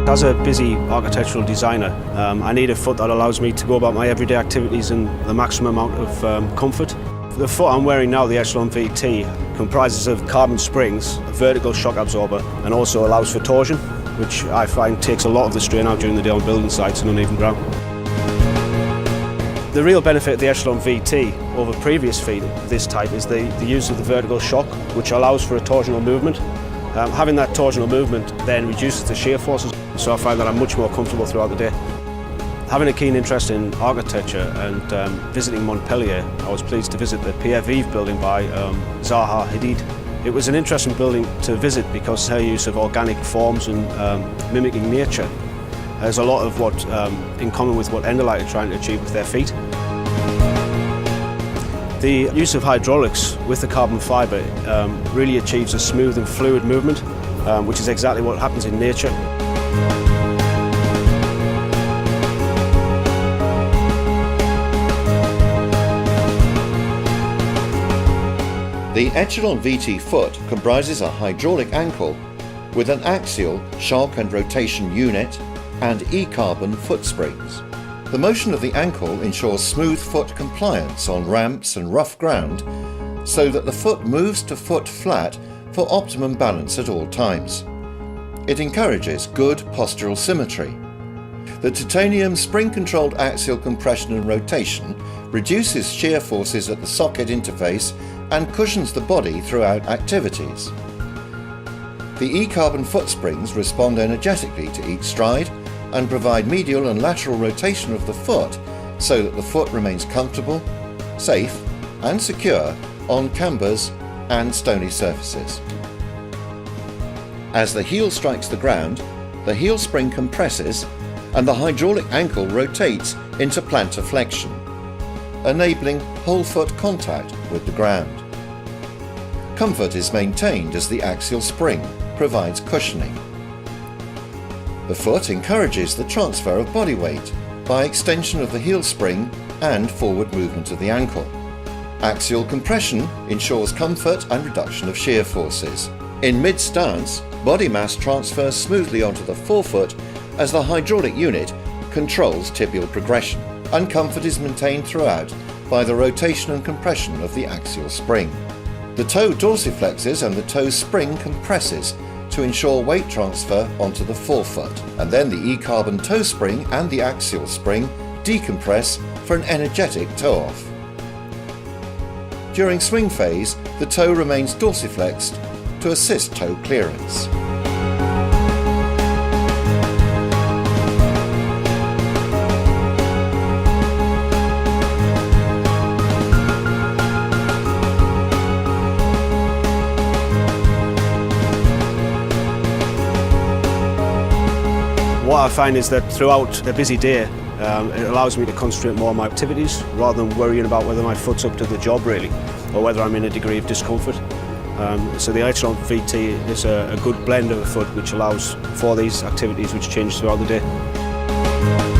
As a busy architectural designer, I need a foot that allows me to go about my everyday activities in the maximum amount of comfort. The foot I'm wearing now, the EchelonVT, comprises of carbon springs, a vertical shock absorber, and also allows for torsion, which I find takes a lot of the strain out during the day on building sites and uneven ground. The real benefit of the EchelonVT over previous feet of this type is the use of the vertical shock, which allows for a torsional movement. Having that torsional movement then reduces the shear forces, so I find that I'm much more comfortable throughout the day. Having a keen interest in architecture and visiting Montpellier, I was pleased to visit the Pierre Vive building by Zaha Hadid. It was an interesting building to visit because her use of organic forms and mimicking nature has a lot of what in common with what Enderlite are trying to achieve with their feet. The use of hydraulics with the carbon fibre really achieves a smooth and fluid movement, which is exactly what happens in nature. The EchelonVT foot comprises a hydraulic ankle with an axial shock and rotation unit and E-carbon foot springs. The motion of the ankle ensures smooth foot compliance on ramps and rough ground so that the foot moves to foot flat for optimum balance at all times. It encourages good postural symmetry. The titanium spring-controlled axial compression and rotation reduces shear forces at the socket interface and cushions the body throughout activities. The E-carbon foot springs respond energetically to each stride and provide medial and lateral rotation of the foot so that the foot remains comfortable, safe and secure on cambers and stony surfaces. As the heel strikes the ground, the heel spring compresses and the hydraulic ankle rotates into plantar flexion, enabling whole foot contact with the ground. Comfort is maintained as the axial spring provides cushioning. The foot encourages the transfer of body weight by extension of the heel spring and forward movement of the ankle. Axial compression ensures comfort and reduction of shear forces. In mid-stance, body mass transfers smoothly onto the forefoot as the hydraulic unit controls tibial progression, and comfort is maintained throughout by the rotation and compression of the axial spring. The toe dorsiflexes and the toe spring compresses to ensure weight transfer onto the forefoot, and then the E-carbon toe spring and the axial spring decompress for an energetic toe off. During swing phase, the toe remains dorsiflexed to assist toe clearance. What I find is that throughout a busy day, it allows me to concentrate more on my activities rather than worrying about whether my foot's up to the job really, or whether I'm in a degree of discomfort. So the EchelonVT is a good blend of a foot which allows for these activities which change throughout the day.